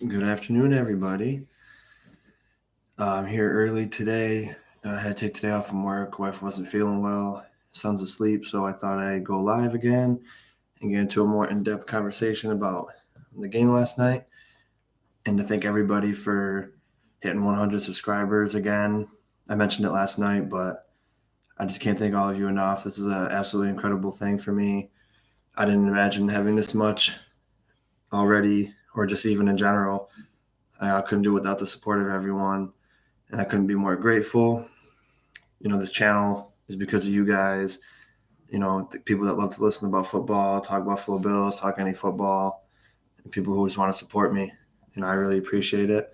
Good afternoon, everybody. I'm here early today. I had to take today off from work. Wife wasn't feeling well. Son's asleep, so I thought I'd go live again and get into a more in-depth conversation about the game last night. And to thank everybody for hitting 100 subscribers again. I mentioned it last night, but I just can't thank all of you enough. This is an absolutely incredible thing for me. I didn't imagine having this much already, or just even in general. I couldn't do it without the support of everyone, and I couldn't be more grateful. This channel is because of you guys. The people that love to listen about football, talk Buffalo Bills, talk any football, and people who just want to support me. I really appreciate it.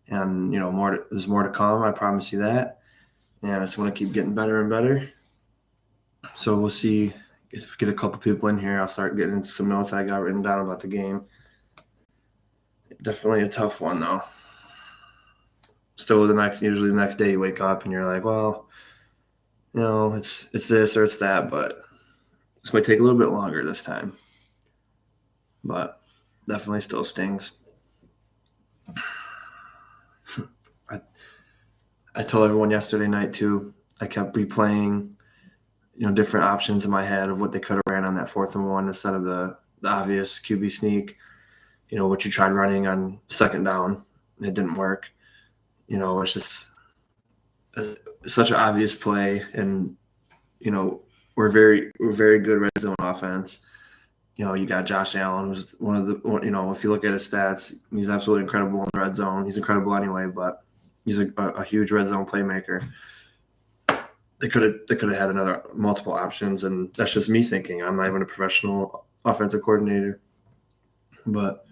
And there's more to come. I promise you that. And I just want to keep getting better and better. So we'll see. If we get a couple people in here, I'll start getting into some notes I got written down about the game. Definitely a tough one though. Still, usually the next day you wake up and you're like, well, it's this or it's that, but this might take a little bit longer this time. But definitely still stings. I told everyone yesterday night too. I kept replaying, different options in my head of what they could have ran on that 4th and 1 instead of the obvious QB sneak. What you tried running on 2nd down, it didn't work. It's just such an obvious play, and we're very good red zone offense. You got Josh Allen, who's one of the, if you look at his stats, he's absolutely incredible in the red zone. He's incredible anyway, but he's a huge red zone playmaker. They could have had another multiple options, and that's just me thinking. I'm not even a professional offensive coordinator, but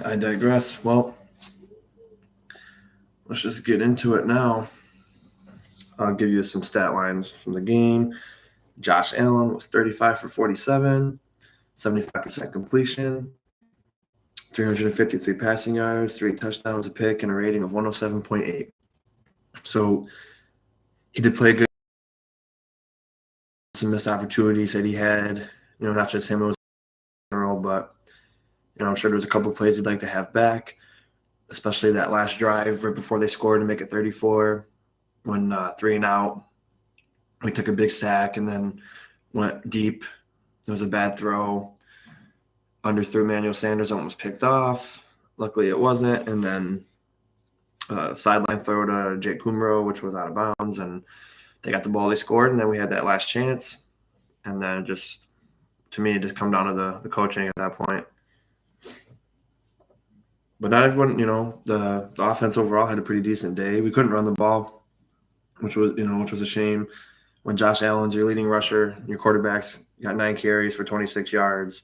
I digress. Well, let's just get into it now. I'll give you some stat lines from the game. Josh Allen was 35 for 47, 75% completion, 353 passing yards, 3 touchdowns, a pick, and a rating of 107.8. So he did play good. Some missed opportunities that he had, not just him, it was in general, but I'm sure there's a couple plays he'd like to have back, especially that last drive right before they scored to make it 34 when 3 and out. We took a big sack and then went deep. It was a bad throw. Underthrew Emmanuel Sanders, almost picked off. Luckily it wasn't. And then sideline throw to Jake Kumro, which was out of bounds. And they got the ball, they scored. And then we had that last chance. And then to me, it just come down to the coaching at that point. But not everyone, the offense overall had a pretty decent day. We couldn't run the ball, which was a shame. When Josh Allen's your leading rusher, your quarterback's got 9 carries for 26 yards.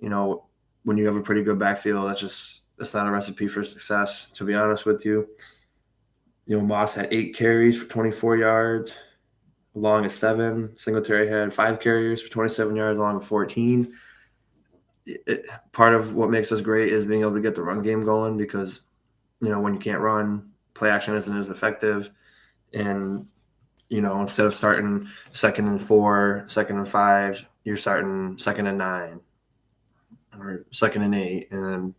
When you have a pretty good backfield, that's not a recipe for success, to be honest with you. Moss had 8 carries for 24 yards, Long as 7. Singletary had 5 carries for 27 yards, along with 14. Part of what makes us great is being able to get the run game going because, when you can't run, play action isn't as effective. And, instead of starting 2nd and 4, 2nd and 5, you're starting 2nd and 9 or 2nd and 8. And then,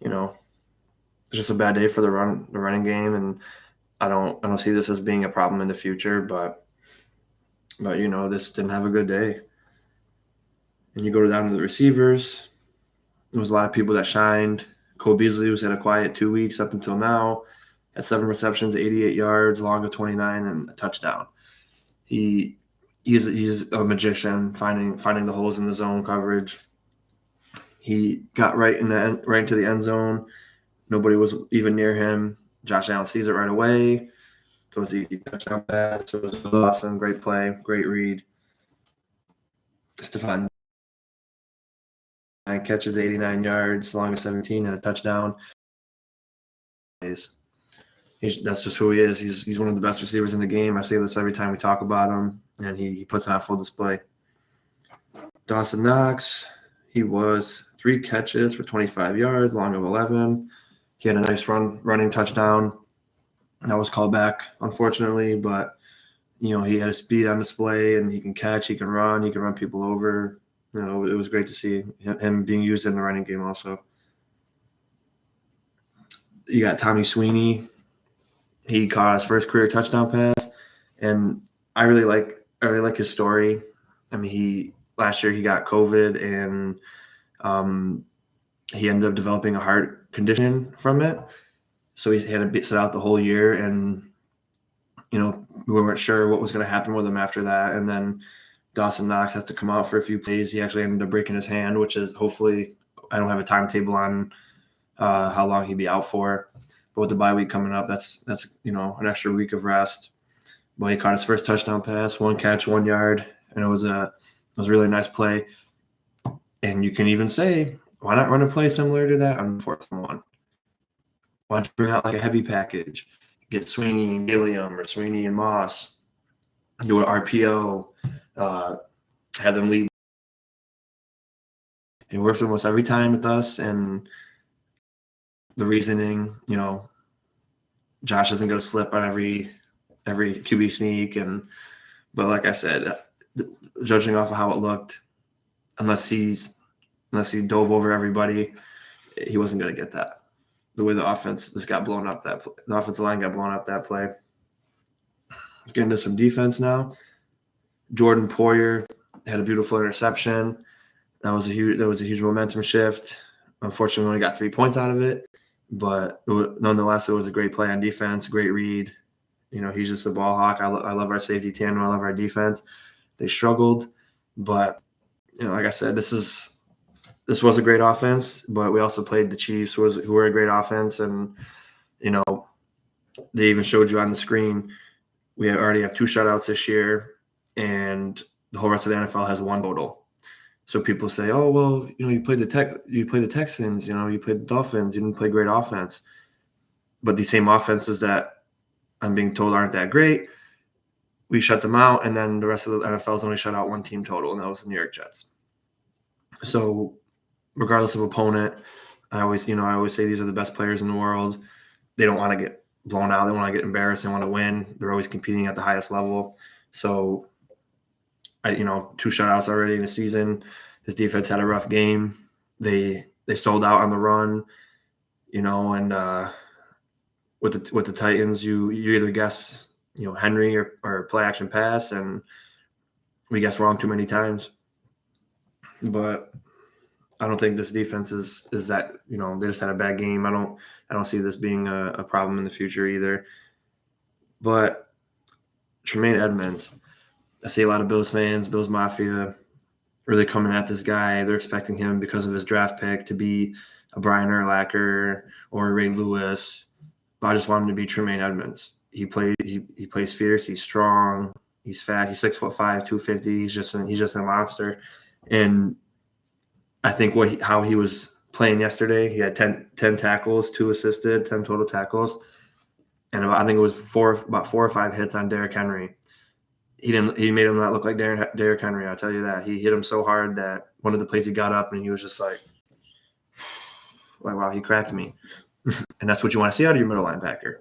it's just a bad day for the running game. And I don't see this as being a problem in the future, but this didn't have a good day. And you go down to the receivers. There was a lot of people that shined. Cole Beasley was had a quiet 2 weeks up until now. Had 7 receptions, 88 yards, long of 29, and a touchdown. He's a magician, finding the holes in the zone coverage. He got right into the end zone. Nobody was even near him. Josh Allen sees it right away. So it's easy touchdown pass. So it was awesome. Great play. Great read. Stephon 9 catches, 89 yards, long of 17, and a touchdown. That's just who he is. He's one of the best receivers in the game. I say this every time we talk about him, and he puts on full display. Dawson Knox, he was 3 catches for 25 yards, long of 11. He had a nice running touchdown. That was called back, unfortunately, but he had a speed on display, and he can catch, he can run people over. It was great to see him being used in the running game also. You got Tommy Sweeney. He caught his first career touchdown pass, and I really like his story. I mean, last year he got COVID, and he ended up developing a heart condition from it. So he had to sit out the whole year, and we weren't sure what was going to happen with him after that. And then Dawson Knox has to come out for a few plays. He actually ended up breaking his hand, which is hopefully, I don't have a timetable on how long he'd be out for. But with the bye week coming up, that's an extra week of rest. But he caught his first touchdown pass, 1 catch, 1 yard, and it was a really nice play. And you can even say, why not run a play similar to that on 4th and 1? Why don't you bring out like a heavy package? Get Sweeney and Gilliam or Sweeney and Moss. Do an RPO. Have them lead. It works almost every time with us, and the reasoning, Josh isn't going to slip on every QB sneak, but like I said, judging off of how it looked, unless he dove over everybody, he wasn't going to get that. The way the offense got blown up, the offensive line got blown up that play. Let's get into some defense now. Jordan Poyer had a beautiful interception. That was a huge momentum shift. Unfortunately, we only got 3 points out of it, but nonetheless, it was a great play on defense, great read. He's just a ball hawk. I love our safety tandem. I love our defense. They struggled, but like I said, this was a great offense, but we also played the Chiefs, who were a great offense, and they even showed you on the screen. We already have 2 shutouts this year, and the whole rest of the NFL has 1 total. So people say, "Oh, well, you played the Texans, you played the Dolphins, you didn't play great offense." But these same offenses that I'm being told aren't that great, we shut them out, and then the rest of the NFL's only shut out 1 team total, and that was the New York Jets. So regardless of opponent, I always say these are the best players in the world. They don't want to get blown out. They want to get embarrassed. They want to win. They're always competing at the highest level. So, 2 shutouts already in the season. This defense had a rough game. They sold out on the run, and with the Titans, you either guess Henry or play action pass, and we guessed wrong too many times. But I don't think this defense is that, they just had a bad game. I don't see this being a problem in the future either. But Tremaine Edmonds, I see a lot of Bills fans, Bills Mafia, really coming at this guy. They're expecting him, because of his draft pick, to be a Brian Urlacher or a Ray Lewis. But I just want him to be Tremaine Edmonds. He plays fierce. He's strong. He's fast. He's 6'5", 250. He's just a monster. And I think how he was playing yesterday, he had 10 tackles, 2 assisted, 10 total tackles, and I think it was about 4 or 5 hits on Derrick Henry. He made him not look like Derrick Henry. I'll tell you that. He hit him so hard that one of the plays he got up and he was just like, wow, he cracked me. And that's what you want to see out of your middle linebacker.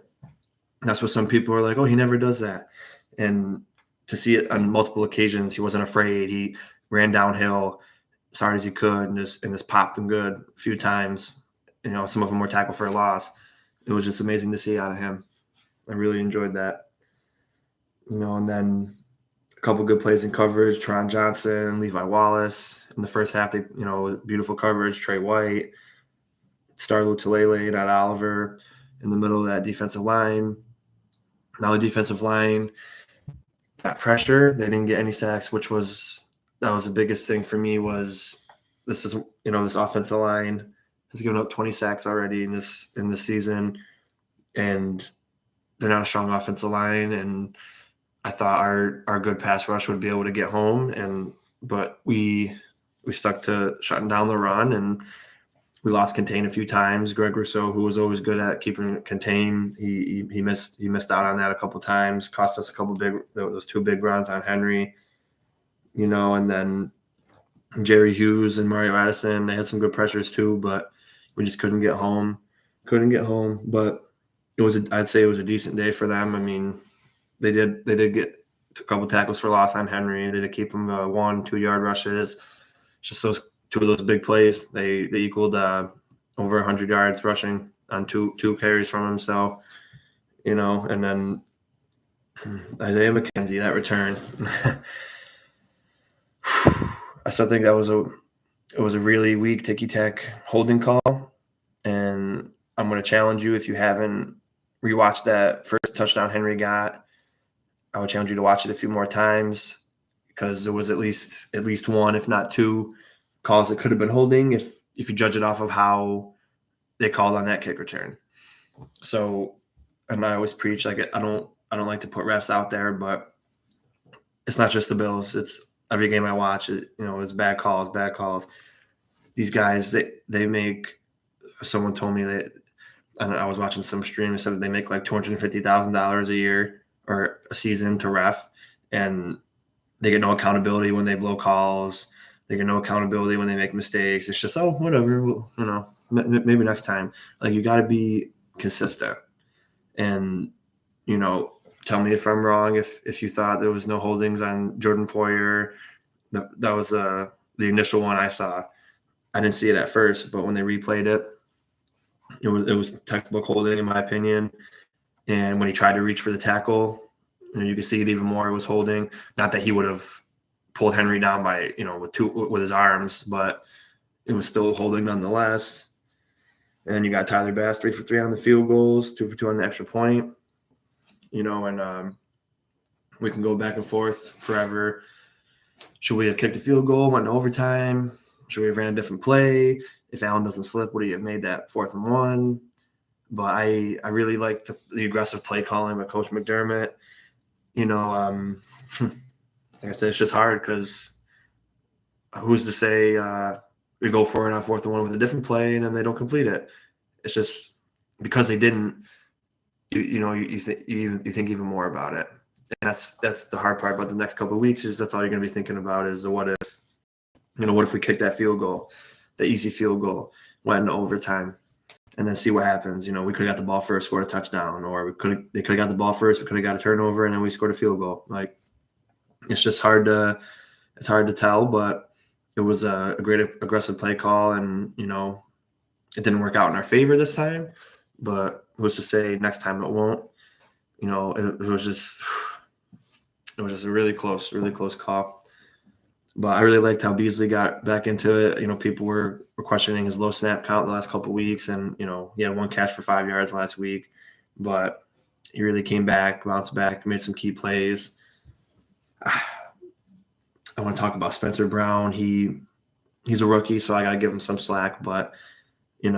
That's what some people are like, oh, he never does that. And to see it on multiple occasions, he wasn't afraid. He ran downhill as hard as he could and just popped them good a few times. Some of them were tackle for a loss. It was just amazing to see out of him. I really enjoyed that. And then a couple good plays in coverage. Teron Johnson, Levi Wallace. In the first half, beautiful coverage. Trey White, Starlu Tulele, not Oliver, in the middle of that defensive line. Now the defensive line got pressure. They didn't get any sacks, that was the biggest thing for me. Was this offensive line has given up 20 sacks already in this season, and they're not a strong offensive line. And I thought our good pass rush would be able to get home, but we stuck to shutting down the run, and we lost contain a few times. Greg Rousseau, who was always good at keeping it contained, he missed out on that a couple times. Cost us those 2 big runs on Henry, and then Jerry Hughes and Mario Addison. They had some good pressures too, but we just couldn't get home. But I'd say it was a decent day for them. I mean, they did get a couple tackles for loss on Henry. They did keep him 1-2 yard rushes. just those two of those big plays. They equaled over 100 yards rushing on two carries from him. So, and then Isaiah McKenzie, that return. I still think that was a really weak ticky-tack holding call. And I'm going to challenge you, if you haven't rewatched that first touchdown Henry got, I would challenge you to watch it a few more times, because there was at least one, if not two, calls that could have been holding if you judge it off of how they called on that kick return. So, and I always preach, like, I don't like to put refs out there, but it's not just the Bills. It's every game I watch. It's bad calls. These guys, they make. Someone told me that, and I was watching some stream and said they make like $250,000 a year or a season to ref, and they get no accountability when they blow calls. They get no accountability when they make mistakes. It's just, oh, whatever, maybe next time. Like, you got to be consistent. And, tell me if I'm wrong. If you thought there was no holdings on Jordan Poyer, that was the initial one I saw. I didn't see it at first, but when they replayed it, it was textbook holding, in my opinion. And when he tried to reach for the tackle, you could see it even more. It was holding. Not that he would have pulled Henry down by with his arms, but it was still holding nonetheless. And then you got Tyler Bass 3 for 3 on the field goals, 2 for 2 on the extra point. And we can go back and forth forever. Should we have kicked a field goal, went to overtime? Should we have ran a different play? If Allen doesn't slip, would he have made that 4th and 1? But I really like the aggressive play calling by Coach McDermott. Like I said, it's just hard because who's to say we go for it on 4th and 1 with a different play and then they don't complete it? It's just because they didn't. You think even more about it, and that's the hard part about the next couple of weeks, is that's all you're going to be thinking about is the what if. What if we kicked that field goal, the easy field goal, went into overtime, and then see what happens. We could have got the ball first, scored a touchdown, or they could have got the ball first, we could have got a turnover, and then we scored a field goal. Like, it's just hard to tell, but it was a great aggressive play call, and it didn't work out in our favor this time, but who's to say next time it won't? It was just a really close call. But I really liked how Beasley got back into it. People were questioning his low snap count the last couple of weeks, and he had 1 catch for 5 yards last week, but he really came back, bounced back, made some key plays. I want to talk about Spencer Brown. He's a rookie, so I got to give him some slack, but he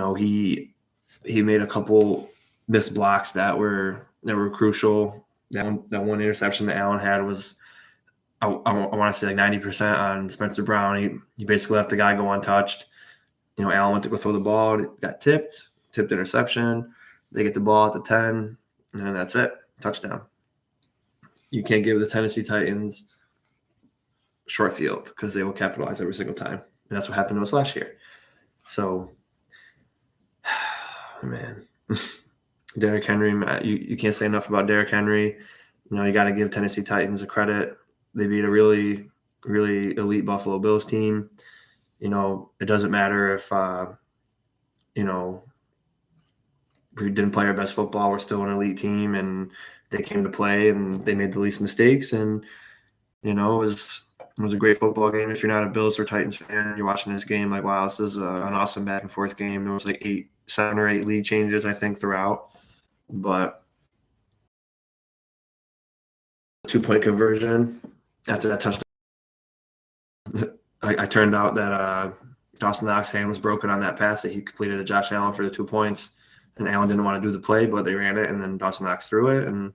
made a couple missed blocks that were crucial. That one interception that Allen had was, I want to say, like 90% on Spencer Brown. He basically left the guy go untouched. Allen went to go throw the ball, and it got tipped interception. They get the ball at the 10, and that's it, touchdown. You can't give the Tennessee Titans short field because they will capitalize every single time, and that's what happened to us last year. So, man, Derrick Henry, you can't say enough about Derrick Henry. You got to give Tennessee Titans a credit. They beat a really, really elite Buffalo Bills team. It doesn't matter if, we didn't play our best football. We're still an elite team, and they came to play, and they made the least mistakes. And, it was a great football game. If you're not a Bills or Titans fan, you're watching this game like, wow, this is an awesome back and forth game. There was like 7 or 8 lead changes, I think, throughout. But 2-point conversion after that touchdown, I turned out that Dawson Knox's hand was broken on that pass that he completed to Josh Allen for the 2 points, and Allen didn't want to do the play, but they ran it, and then Dawson Knox threw it, and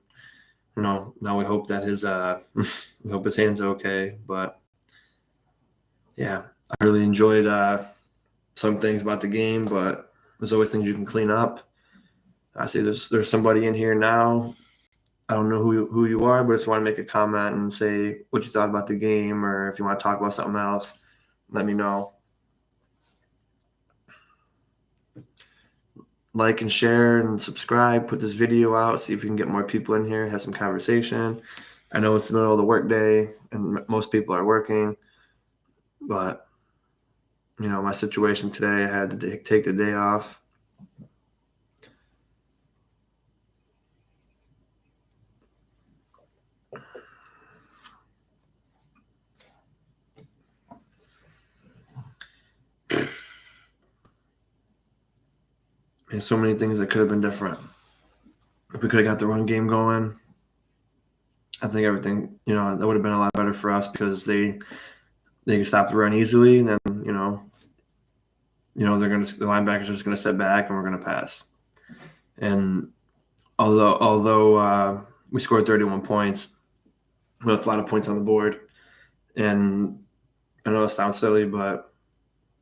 now we hope that his we hope his hand's okay. But yeah, I really enjoyed some things about the game, but there's always things you can clean up. I see there's somebody in here now. I don't know who you are, but if you want to make a comment and say what you thought about the game, or if you want to talk about something else, let me know. Like and share and subscribe. Put this video out. See if we can get more people in here. Have some conversation. I know it's the middle of the workday and most people are working, but my situation today, I had to take the day off. And so many things that could have been different. If we could have got the run game going, I think everything, that would have been a lot better for us because they can stop the run easily, and then the linebackers are just gonna sit back and we're gonna pass. And although we scored 31 points, we left a lot of points on the board, and I know it sounds silly, but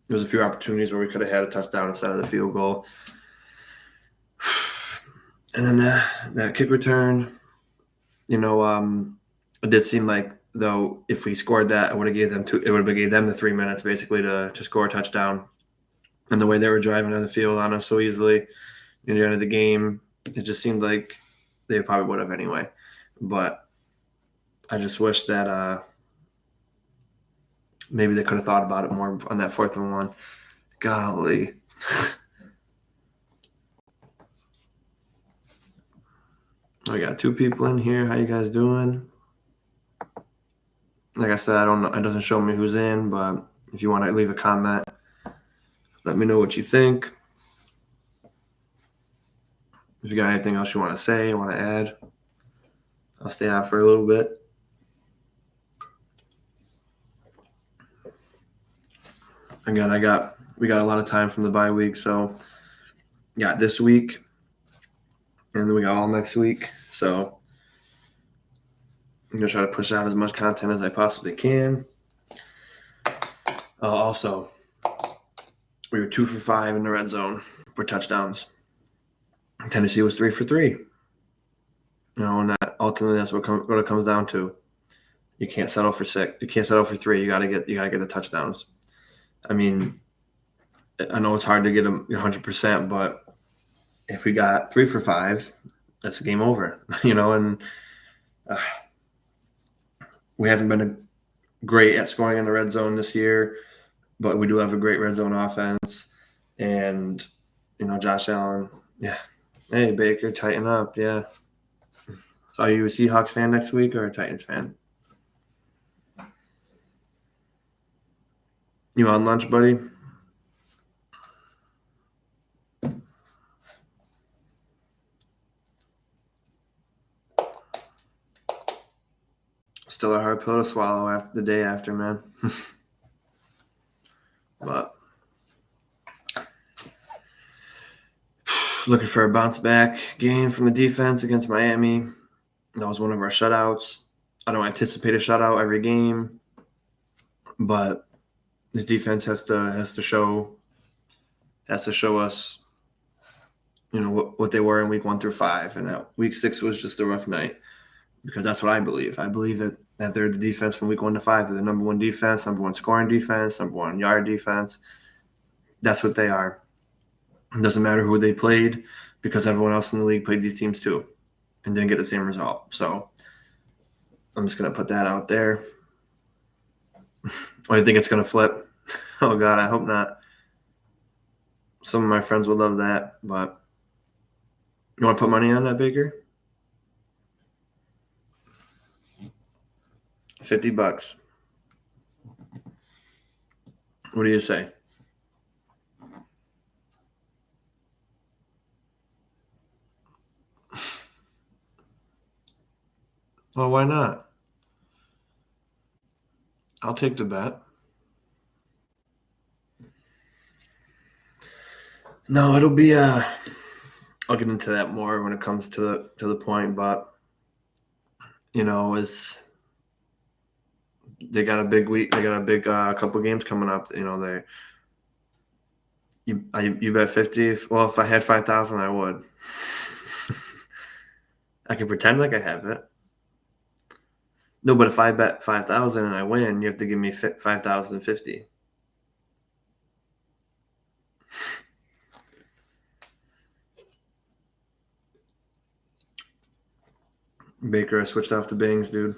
there was a few opportunities where we could have had a touchdown instead of the field goal. And then that kick return, it did seem like, though, if we scored that, it would have gave them the 3 minutes basically to score a touchdown. And the way they were driving on the field on us so easily near the end of the game, it just seemed like they probably would have anyway. But I just wish that maybe they could have thought about it more on that 4th and 1. Golly. I got 2 people in here. How you guys doing? Like I said, I don't know. It doesn't show me who's in, but if you want to leave a comment, let me know what you think. If you got anything else you want to say, want to add, I'll stay out for a little bit. Again, we got a lot of time from the bye week, so got this week, and then we got all next week. So I'm gonna try to push out as much content as I possibly can. Also, we were 2 for 5 in the red zone for touchdowns. Tennessee was 3 for 3. And that ultimately that's what it comes down to. You can't settle for 6. You can't settle for 3. You gotta get the touchdowns. I mean, I know it's hard to get them 100%, but if we got 3 for 5, that's game over. And we haven't been great at scoring in the red zone this year, but we do have a great red zone offense. And Josh Allen, yeah. Hey, Baker, tighten up, yeah. So are you a Seahawks fan next week or a Titans fan? You on lunch, buddy? Still a hard pill to swallow after the day after, man. But looking for a bounce back game from the defense against Miami. That was one of our shutouts. I don't anticipate a shutout every game, but this defense has to show us, what they were in week 1 through 5, and that week 6 was just a rough night, because that's what I believe. I believe that they're the defense from week 1 to 5. They're the number 1 defense, number 1 scoring defense, number 1 yard defense. That's what they are. It doesn't matter who they played, because everyone else in the league played these teams too and didn't get the same result. So I'm just going to put that out there. Or you think it's going to flip? Oh, God, I hope not. Some of my friends would love that, but you want to put money on that, Baker? $50. What do you say? Well, why not? I'll take the bet. No, it'll be I'll get into that more when it comes to the point, but they got a big week. They got a big couple games coming up. You bet 50. Well, if I had 5,000, I would. I can pretend like I have it. No, but if I bet 5,000 and I win, you have to give me 5,050. Baker, I switched off the bangs, dude.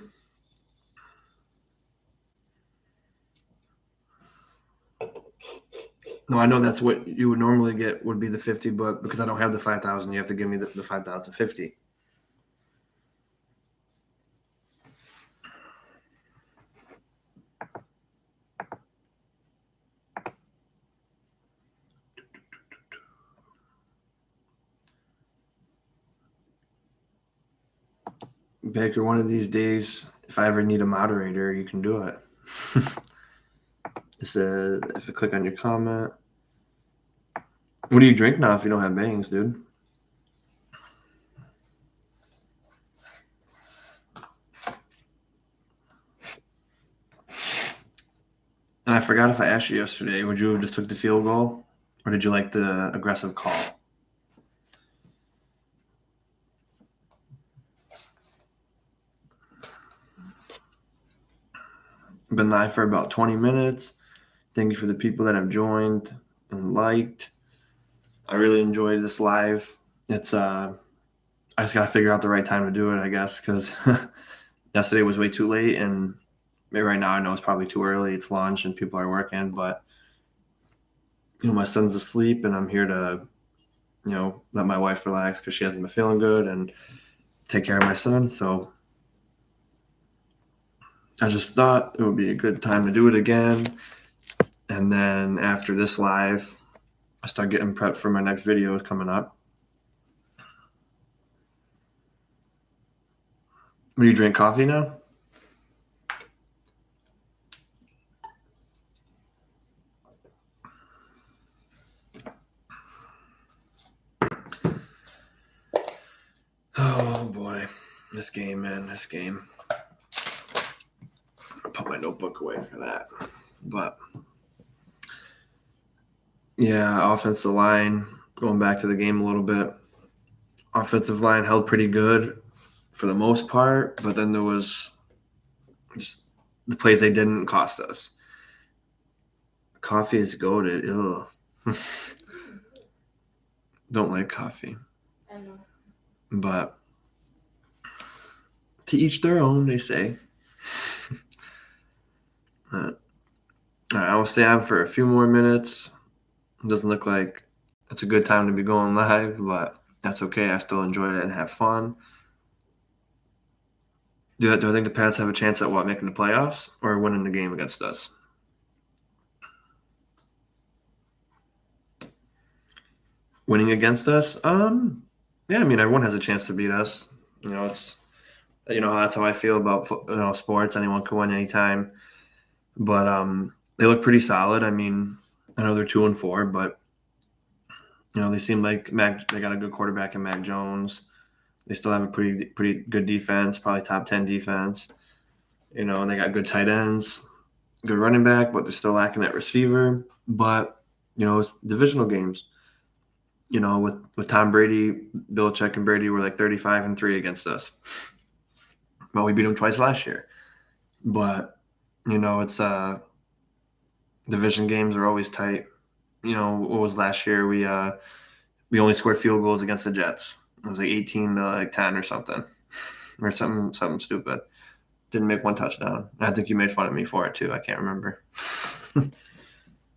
No, I know that's what you would normally get would be the 50, but because I don't have the 5,000, you have to give me the 5,050. Baker, one of these days, if I ever need a moderator, you can do it. It says, if you click on your comment, what do you drink now if you don't have bangs, dude? And I forgot if I asked you yesterday, would you have just took the field goal or did you like the aggressive call? I've been live for about 20 minutes. Thank you for the people that have joined and liked. I really enjoyed this live. It's I just gotta figure out the right time to do it, I guess, because yesterday was way too late, and maybe right now I know it's probably too early. It's lunch and people are working, but my son's asleep, and I'm here to let my wife relax because she hasn't been feeling good and take care of my son. So I just thought it would be a good time to do it again. And then after this live, I start getting prepped for my next video coming up. Do you drink coffee now? Oh boy, this game, man, this game. I'll put my notebook away for that. But yeah, offensive line, going back to the game a little bit. Offensive line held pretty good for the most part, but then there was just the plays they didn't cost us. Coffee is goated. Ew. Don't like coffee. I know. But to each their own, they say. All right, I will stay on for a few more minutes. It doesn't look like it's a good time to be going live, but that's okay. I still enjoy it and have fun. Do I think the Pats have a chance at making the playoffs or winning the game against us? Winning against us? Yeah, I mean everyone has a chance to beat us. It's that's how I feel about sports. Anyone can win anytime. But they look pretty solid. I mean, I know they're 2-4, but they seem like they got a good quarterback in Mac Jones. They still have a pretty good defense, probably top 10 defense. And they got good tight ends, good running back, but they're still lacking that receiver. But it's divisional games. With Tom Brady, Belichick, and Brady were like 35-3 against us. Well, we beat them twice last year. But it's division games are always tight. What was last year? We only scored field goals against the Jets. It was like 18-10 or something, or something stupid. Didn't make one touchdown. I think you made fun of me for it too. I can't remember.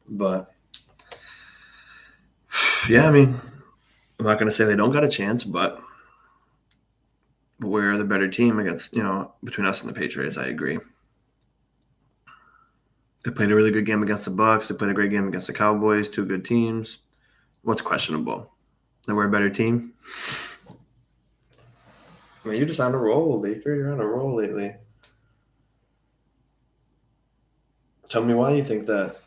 But yeah, I mean, I'm not going to say they don't got a chance, but we're the better team against between us and the Patriots. I agree. They played a really good game against the Bucs. They played a great game against the Cowboys. Two good teams. What's questionable? That we're a better team. I mean, you're just on a roll, Baker. You're on a roll lately. Tell me why you think that.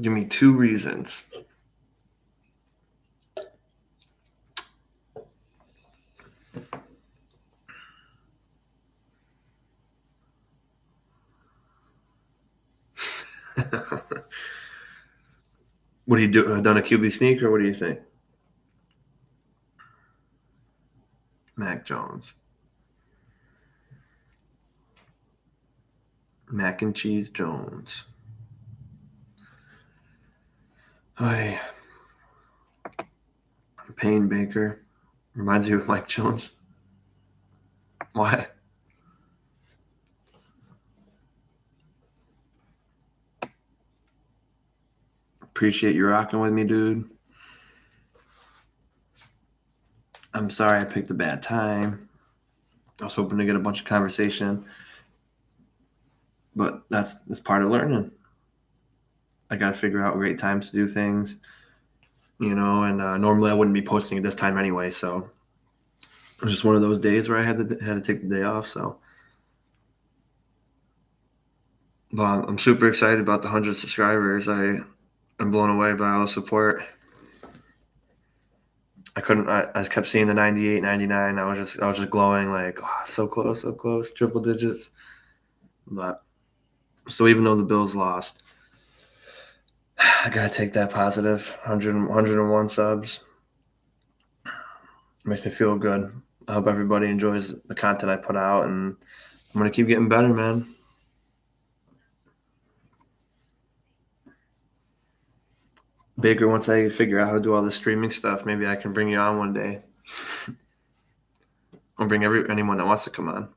Give me 2 reasons. What do you do? Done a QB sneak, or what do you think? Mac Jones. Mac and Cheese Jones. Hi. Payne Baker. Reminds you of Mike Jones. Why? Appreciate you rocking with me, dude. I'm sorry I picked a bad time. I was hoping to get a bunch of conversation, but that's part of learning. I got to figure out great times to do things, and normally I wouldn't be posting at this time anyway, so it was just one of those days where I had to take the day off. So, but I'm super excited about the 100 subscribers. I'm blown away by all the support. I kept seeing the 98, 99. I was just glowing, like, oh, so close, triple digits. But so even though the Bills lost, I gotta take that positive 101 subs. It makes me feel good. I hope everybody enjoys the content I put out, and I'm gonna keep getting better, man. Baker, once I figure out how to do all this streaming stuff, maybe I can bring you on one day. I'll bring anyone that wants to come on.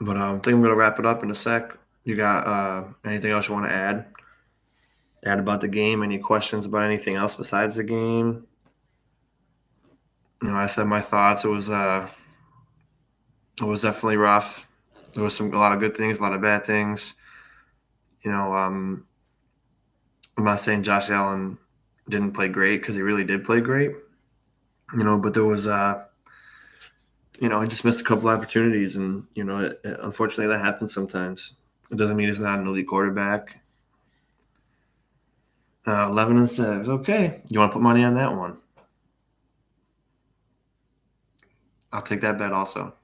But I think I'm gonna wrap it up in a sec. You got anything else you want to add? Add about the game? Any questions about anything else besides the game? I said my thoughts. It was definitely rough. There was a lot of good things, a lot of bad things. I'm not saying Josh Allen didn't play great, because he really did play great. But there was he just missed a couple opportunities, and unfortunately that happens sometimes. It doesn't mean he's not an elite quarterback. 11-6. Okay, you want to put money on that one? I'll take that bet also.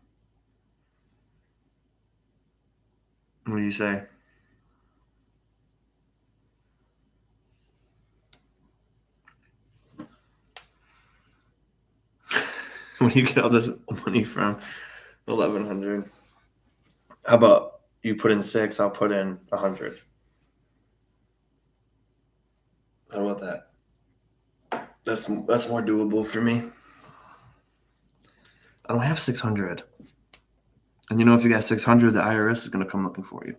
What do you say? When you get all this money from 1,100, how about you put in 6? I'll put in 100. How about that? That's more doable for me. I don't have 600, and if you got 600, the IRS is going to come looking for you.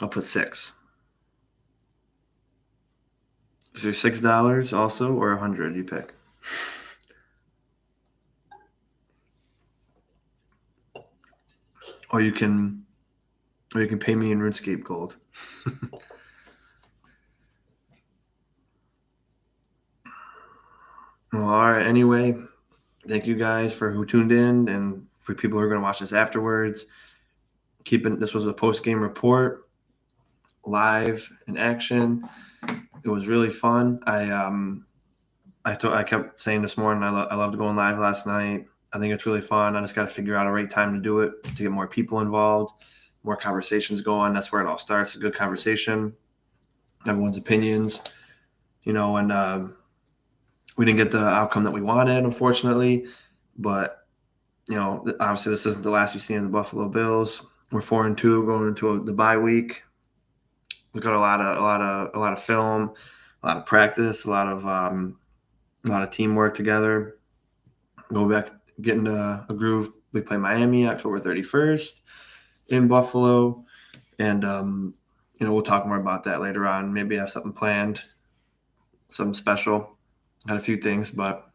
I'll put 6. Is there $6 also, or 100? You pick. Or you can pay me in RuneScape gold. Well, all right. Anyway, thank you guys for who tuned in, and for people who are going to watch this afterwards. This was a post-game report, live in action. It was really fun. I kept saying this morning, I loved going live last night. I think it's really fun. I just got to figure out a right time to do it, to get more people involved, more conversations going. That's where it all starts. A good conversation, everyone's opinions, and we didn't get the outcome that we wanted, unfortunately. But, obviously this isn't the last we've seen of the Buffalo Bills. We're 4-2 going into the bye week. We've got a lot of film, a lot of practice, a lot of teamwork together. Go back, get into a groove. We play Miami October 31st in Buffalo, and we'll talk more about that later on. Maybe have something planned, something special. Got a few things, but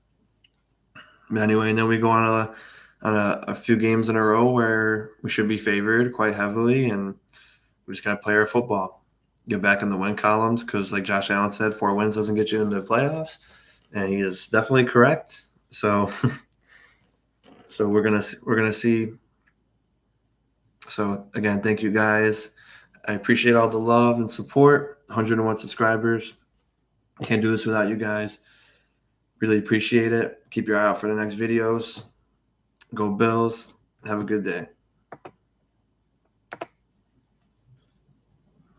anyway, and then we go on a few games in a row where we should be favored quite heavily, and we just got to play our football, get back in the win columns, because like Josh Allen said, 4 wins doesn't get you into the playoffs, and he is definitely correct. So we're gonna see. So again, thank you guys. I appreciate all the love and support. 101 subscribers. Can't do this without you guys. Really appreciate it. Keep your eye out for the next videos. Go Bills. Have a good day.